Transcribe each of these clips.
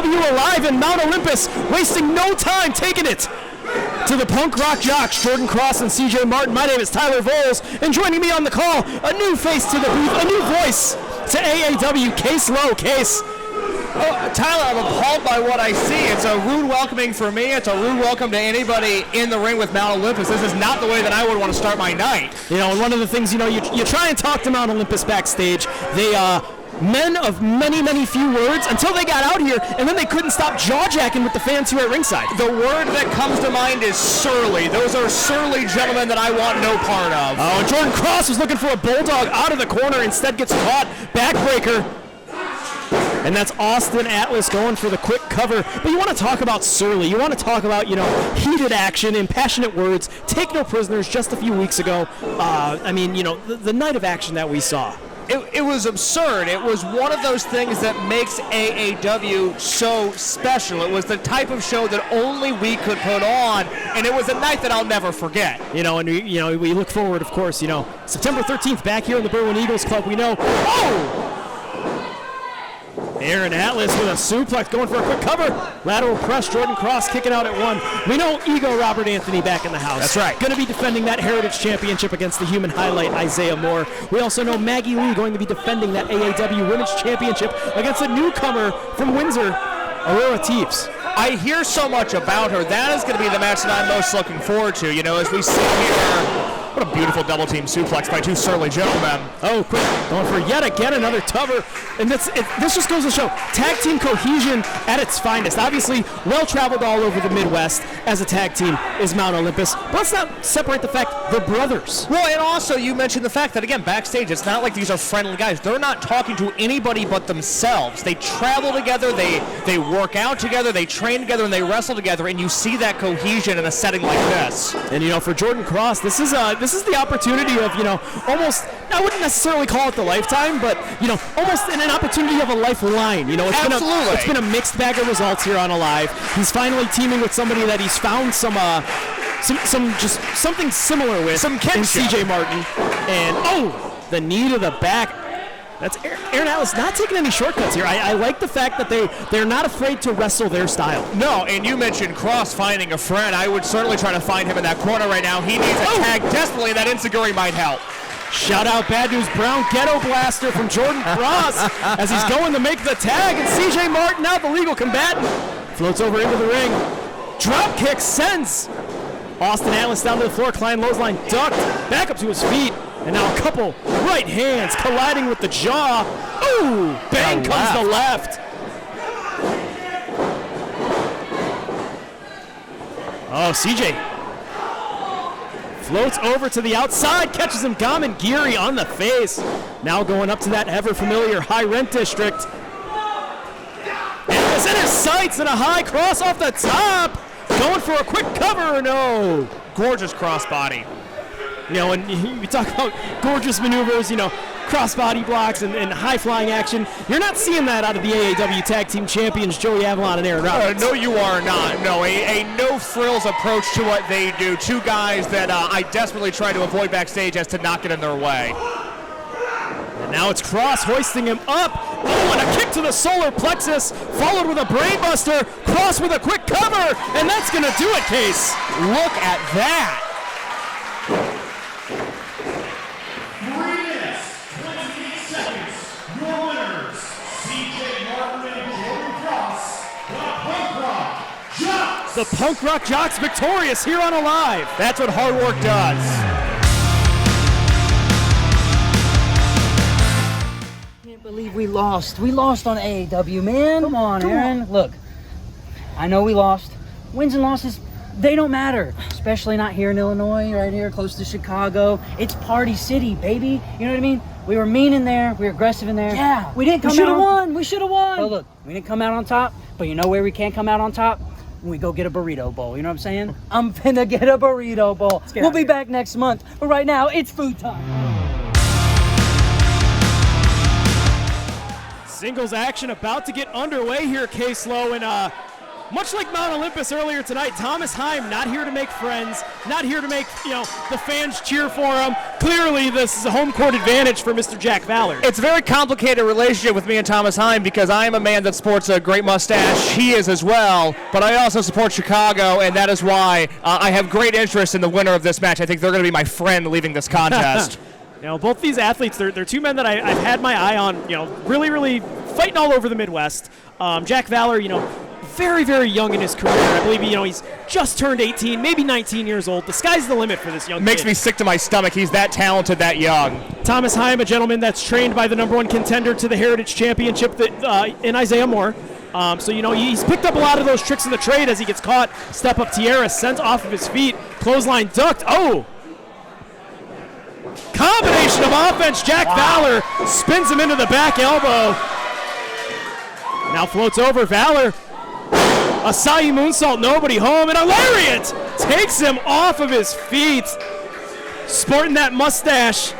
AAW Alive in Mount Olympus, wasting no time taking it to the punk rock jocks, Jordan Kross and CJ Martin. My name is Tyler Voles, and joining me on the call, a new face to the booth, a new voice to AAW, Case Low. Case. Oh, Tyler, I'm appalled by what I see. It's a rude welcoming for me. It's a rude welcome to anybody in the ring with Mount Olympus. This is not the way that I would want to start my night. You know, and one of the things, you try and talk to Mount Olympus backstage. They, men of many, many few words until they got out here, and then they couldn't stop jaw-jacking with the fans here at ringside. The word that comes to mind is surly. Those are surly gentlemen that I want no part of. Oh, and Jordan Kross was looking for a bulldog out of the corner, instead gets caught. Backbreaker. And that's Austin Atlas going for the quick cover. But you want to talk about surly. You want to talk about, heated action and passionate words. Take no prisoners just a few weeks ago. The night of action that we saw. It was absurd. It was one of those things that makes AAW so special. It was the type of show that only we could put on, and it was a night that I'll never forget. We look forward, of course, September 13th back here in the Berwyn Eagles Club. We know, Aaron Atlas with a suplex going for a quick cover. Lateral press, Jordan Kross kicking out at one. We know Ego Robert Anthony back in the house. That's right. Going to be defending that Heritage Championship against the human highlight, Isaiah Moore. We also know Maggie Lee going to be defending that AAW Women's Championship against a newcomer from Windsor, Aurora Teeves. I hear so much about her. That is going to be the match that I'm most looking forward to. As we sit here, what a beautiful double team suplex by two surly gentlemen. Oh, quick, going for yet again another cover. And this just goes to show tag team cohesion at its finest. Obviously, well-traveled all over the Midwest as a tag team is Mount Olympus. But let's not separate the fact they're brothers. Well, and also you mentioned the fact that, again, backstage, it's not like these are friendly guys. They're not talking to anybody but themselves. They travel together, they work out together, they train together, and they wrestle together, and you see that cohesion in a setting like this. And, for Jordan Kross, this is the opportunity of, almost, I wouldn't necessarily call it the lifetime, but, almost an opportunity of a lifeline. Absolutely. It's been a mixed bag of results here on Alive. He's finally teaming with somebody that he's found something similar with. Some kinship. CJ Martin. And, the knee to the back. That's Aaron Atlas not taking any shortcuts here. I like the fact that they're not afraid to wrestle their style. No, and you mentioned Kross finding a friend. I would certainly try to find him in that corner right now. He needs a tag desperately, and that enziguri might help. Shout out Bad News Brown Ghetto Blaster from Jordan Kross as he's going to make the tag, and CJ Martin out, the legal combatant, floats over into the ring. Drop kick sends Austin Atlas down to the floor. Klein Lowe's-line ducked, back up to his feet. And now a couple right hands colliding with the jaw. Ooh, bang comes the left. Oh, CJ floats over to the outside, catches him Gamengiri on the face. Now going up to that ever-familiar high rent district. And it's in his sights and a high cross off the top. Going for a quick cover, no. Gorgeous crossbody. And you talk about gorgeous maneuvers, crossbody blocks and high-flying action. You're not seeing that out of the AAW Tag Team Champions, Joey Avalon and Aaron Roberts. No, you are not. No, a no-frills approach to what they do. Two guys that I desperately try to avoid backstage as to not get in their way. And now it's Kross hoisting him up. Oh, and a kick to the solar plexus, followed with a brainbuster. Kross with a quick cover, and that's going to do it, Case. Look at that. The Punk Rock Jocks victorious here on Alive. That's what hard work does. I can't believe we lost. We lost on AAW, man. Come on, Aaron. Look, I know we lost. Wins and losses, they don't matter. Especially not here in Illinois, right here close to Chicago. It's Party City, baby. You know what I mean? We were mean in there. We were aggressive in there. Yeah. We didn't come out. We should have won. We should have won. But look, we didn't come out on top. But you know where we can't come out on top? When we go get a burrito bowl. You know what I'm saying? I'm finna get a burrito bowl. We'll be back next month. But right now, it's food time. Singles action about to get underway here, Case Low, and Much like Mount Olympus earlier tonight, Thomas Heim not here to make friends, not here to make the fans cheer for him. Clearly, this is a home court advantage for Mr. Jack Valor. It's a very complicated relationship with me and Thomas Heim because I am a man that sports a great mustache. He is as well, but I also support Chicago, and that is why I have great interest in the winner of this match. I think they're going to be my friend leaving this contest. Both these athletes, they're two men that I've had my eye on. Really, really fighting all over the Midwest. Jack Valor, very, very young in his career. I believe, he's just turned 18, maybe 19 years old. The sky's the limit for this young kid. Makes me sick to my stomach. He's that talented, that young. Thomas Heim, a gentleman that's trained by the #1 contender to the Heritage Championship in Isaiah Moore. So, he's picked up a lot of those tricks in the trade as he gets caught. Step-up tiara sent off of his feet. Clothesline ducked. Oh! Combination of offense. Jack Valor spins him into the back elbow. Now floats over. Valor. Acai moonsault, nobody home, and a lariat takes him off of his feet. Sporting that mustache.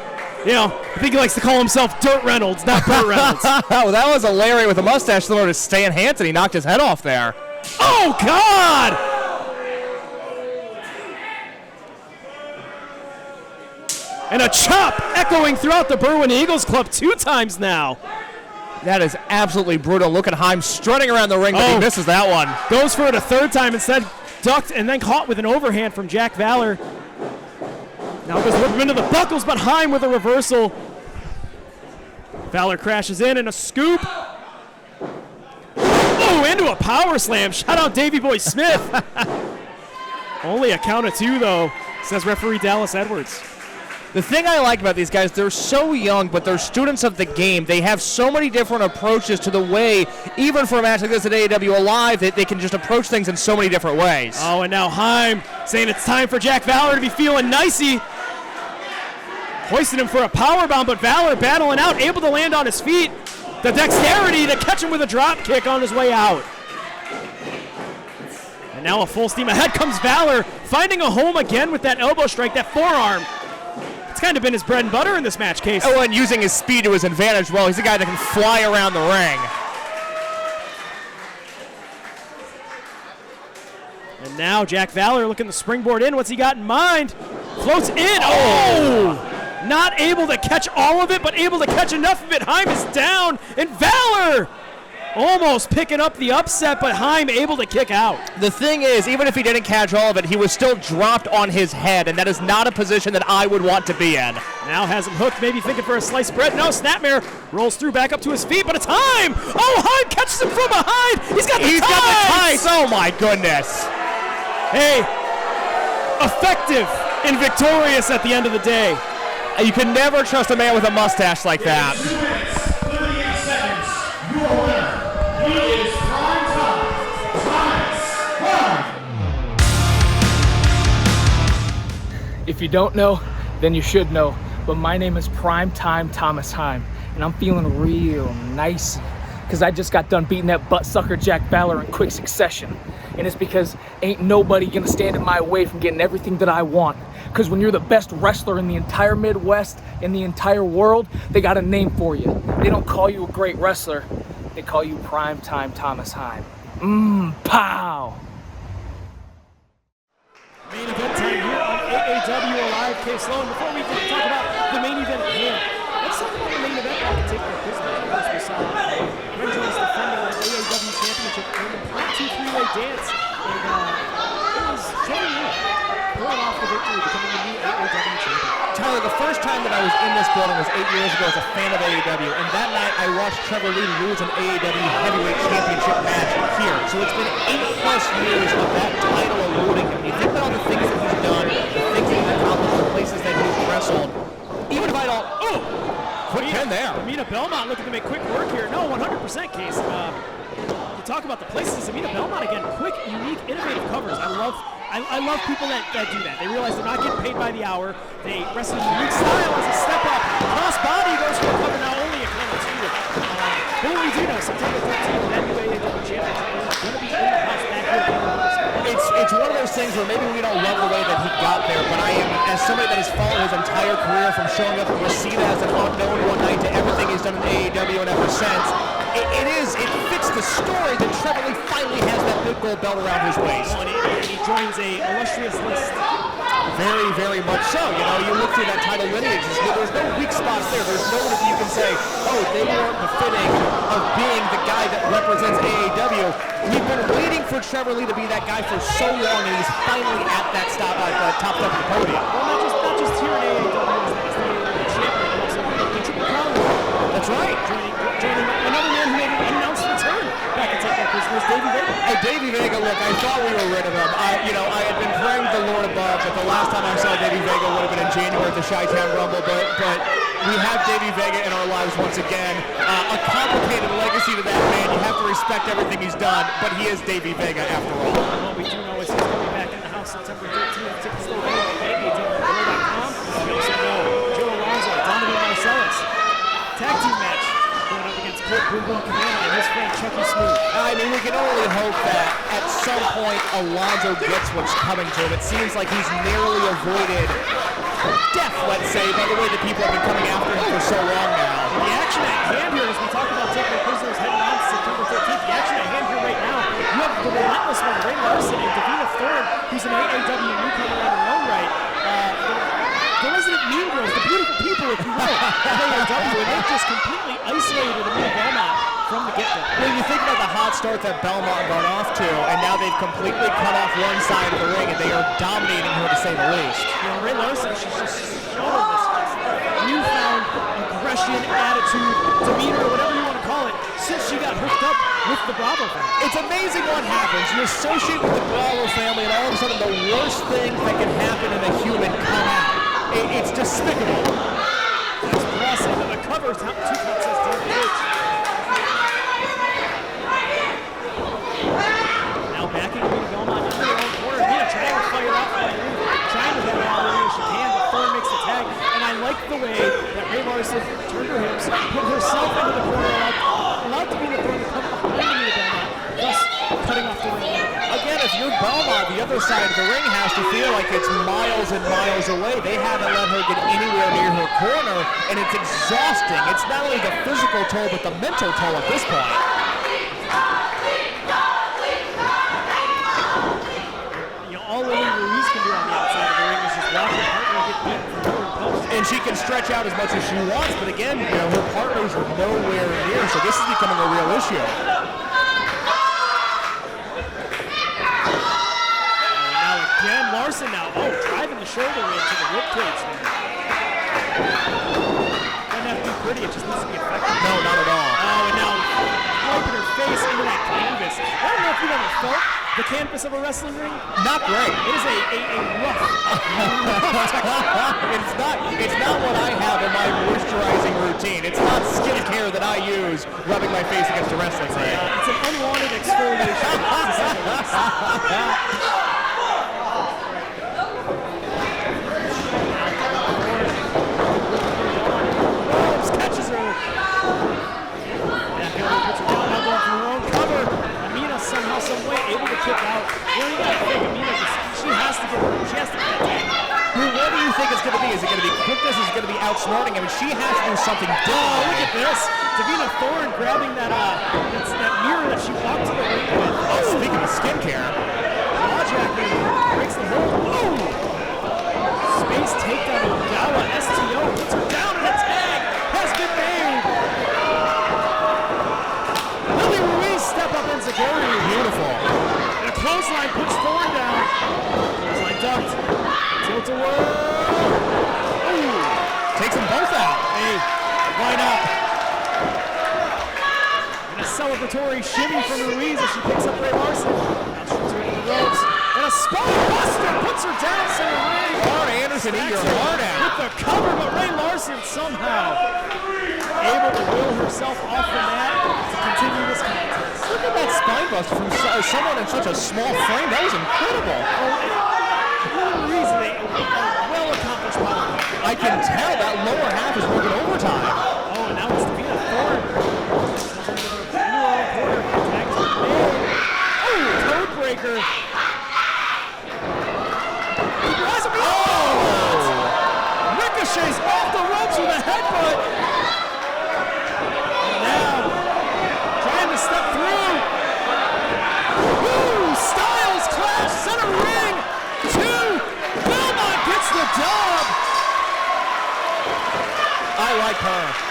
I think he likes to call himself Dirt Reynolds, not Burt Reynolds. Oh, that was a lariat with a mustache similar to Stan Hansen. He knocked his head off there. Oh, God! And a chop echoing throughout the Berwyn Eagles Club 2 times now. That is absolutely brutal. Look at Heim strutting around the ring, but he misses that one. Goes for it a third time, instead ducked and then caught with an overhand from Jack Valor. Now goes whip him into the buckles, but Heim with a reversal. Valor crashes in and a scoop. Oh, into a power slam. Shout out Davey Boy Smith. Only a count of 2, though, says referee Dallas Edwards. The thing I like about these guys, they're so young, but they're students of the game. They have so many different approaches to the way, even for a match like this at AAW Alive, that they can just approach things in so many different ways. Oh, and now Heim saying it's time for Jack Valor to be feeling nicey. Hoisted him for a powerbomb, but Valor battling out, able to land on his feet. The dexterity to catch him with a drop kick on his way out. And now a full steam ahead comes Valor, finding a home again with that elbow strike, that forearm. It's kind of been his bread and butter in this match, Case. Oh, and using his speed to his advantage. Well, he's a guy that can fly around the ring. And now Jack Valor looking to springboard in. What's he got in mind? Floats in. Oh! Not able to catch all of it, but able to catch enough of it. Heim is down, and Valor almost picking up the upset, but Heim able to kick out. The thing is, even if he didn't catch all of it, he was still dropped on his head, and that is not a position that I would want to be in. Now has him hooked, maybe thinking for a sliced bread. No, Snapmare rolls through back up to his feet, but it's Heim! Oh, Heim catches him from behind! He's got the ties! Oh, my goodness. Hey, effective and victorious at the end of the day. You can never trust a man with a mustache like that. If you don't know, then you should know. But my name is Primetime Thomas Heim, and I'm feeling real nice because I just got done beating that butt sucker Jack Valor in quick succession. And it's because ain't nobody gonna stand in my way from getting everything that I want. Because when you're the best wrestler in the entire Midwest, in the entire world, they got a name for you. They don't call you a great wrestler, they call you Primetime Thomas Heim. Pow! Main event time here on AAW Alive. Case Sloan. Before we can talk about the main event at hand, let's talk about the main event while we take our business. First, we saw Benjamin's defending the AAW Championship in the 1-2-3-way dance, and it was Joey Lee pulling off the victory, becoming the new AAW champion. Tyler, the first time that I was in this building was 8 years ago as a fan of AAW, and that night I watched Trevor Lee lose an AAW Heavyweight Championship match here. So it's been 8+ years of that title eluding him. You think about all the things that he's done, the things that he's accomplished, the places that he's wrestled. Even if I don't... Oh! Quick 10 there. Aminah Belmont looking to make quick work here. No, 100% Case. You talk about the places. Aminah Belmont, again, quick, unique, innovative covers. I love people that do that. They realize they're not getting paid by the hour. They wrestle in a unique style as a step up. Cross body goes for a cover, now only a count of 2. But what we do know, September 13th, that new AAW championship is going to be in the house back here. It's one of those things where maybe we don't love the way that he got there, but I am as as somebody that has followed his entire career from showing up at Reseda as an unknown one night to everything he's done in AAW and ever since, it fits the story that Trevor Lee finally has that big gold belt around his waist. And he joins a illustrious list. Very, very much so. You know, you look through that title lineage, there's no weak spots there. There's no one that you can say, oh, they weren't befitting of being the guy that represents AAW. We've been waiting for Trevor Lee to be that guy for so long, and he's finally at that top step of the podium. Well, not just here in AAW as the champion, but also the Triple Crown. That's right. Joining another man who made an unannounced return back in Tech Christmas, Davey Vega. Hey, Davey Vega, look, I thought we were rid of him. I had been praying to the Lord above that the last time I saw Davey Vega would have been in January at the Chi-Town Rumble, but we have Davey Vega in our lives once again. A complicated legacy to that man. You have to respect everything he's done, but he is Davey Vega after all. What we do know is he's going to be back in the house September 13th. Tickets still available at AAW.com. We also know Joe Alonzo, Donovan Marcellus. Tag team match going up against Kurt Boom Cabana and his friend Chucky Smooth. I mean, we can only hope that at some point Alonzo gets what's coming to him. It seems like he's narrowly avoided death, let's say, by the way that people have been coming after him for so long now. The action at hand here, as we talk about taking the prisoners heading on September 13th, the action at hand here right now, you have the relentless one, Ray Larson and Davina Thorne, who's an AAW newcomer on her own right. The resident mean girls, the beautiful people, if you will, of AAW, and they've just completely isolated Aminah Belmont from the get-go. When you think about the hot start that Belmont got off to, and now they've completely cut off one side of the ring, and they are dominating her to say the least. You know, Ray Larson, she's just shown this newfound aggression, attitude, demeanor, whatever you want to call it, since she got hooked up with the Bravo family. It's amazing what happens. You associate with the Bravo family, and all of a sudden the worst thing that can happen in a human come out. It's despicable. That's Kross into the cover. Two counts as Thorne hits. Now backing Aminah Belmont into their own corner. Aminah trying to fire out from the roof, trying to get all the way she can, but Thorne makes the tag. And I like the way that Ray Larson turned her hips, put herself into the corner, allowed Davina Thorne to come behind Aminah Belmont, thus cutting off the ring. Again, if you're Belmont, the other side of the ring has to feel like it's miles and miles away. They haven't let her get anywhere near her corner, and it's exhausting. It's not only the physical toll, but the mental toll at this point. You know, all Lili Ruiz can do on the outside of the ring is just watch her partner get beat from over and post. And she can stretch out as much as she wants, but again, you know, her partners are nowhere near, so this is becoming a real issue. Again, Larson now, driving the shoulder into the rib cage there. Doesn't have to be pretty, it just needs to be effective. No, not at all. Oh, and now wiping her face into that canvas. I don't know if you've ever felt the canvas of a wrestling ring. Not great. It is a rough It's not what I have in my moisturizing routine. It's not skincare that I use rubbing my face against a wrestling ring. It's an unwanted exfoliation. To say the least. Catches her. Belmont puts her down, now going for her own cover. Aminah somehow, some way, able to kick out. Where do you gotta think Aminah? She has to get that tag. What do you think it's going to be? Is it going to be quickness? Is it going to be outsmarting? I mean, she has to do something different. Oh, look at this. Davina Thorne grabbing that mirror that she walked to the ring with. Oh, speaking of skincare. Jawjacker breaks the hold. Oh! Space takedown of Gawa. STO puts her down, and a tag has been made. Lili Ruiz step up in security. Beautiful. And a clothesline puts Thorne down. Clothesline ducked. Tilt a whirl. Ooh. Takes them both out. Hey, why not? And a celebratory shimmy from Ruiz as she picks up Ray Larson. Now she's her to the ropes. And a spine buster puts her down center ring. Arn Anderson, eat your heart out. With the cover, but Ray Larson somehow able to will herself off the mat to continue this contest. Look at that spine buster from someone in such a small frame. That was incredible. Ruiz, a well-accomplished power. I can tell that lower half is working overtime. Oh, and now it's Davina Thorne. Tags are made. Oh, code breaker. Oh! I like her.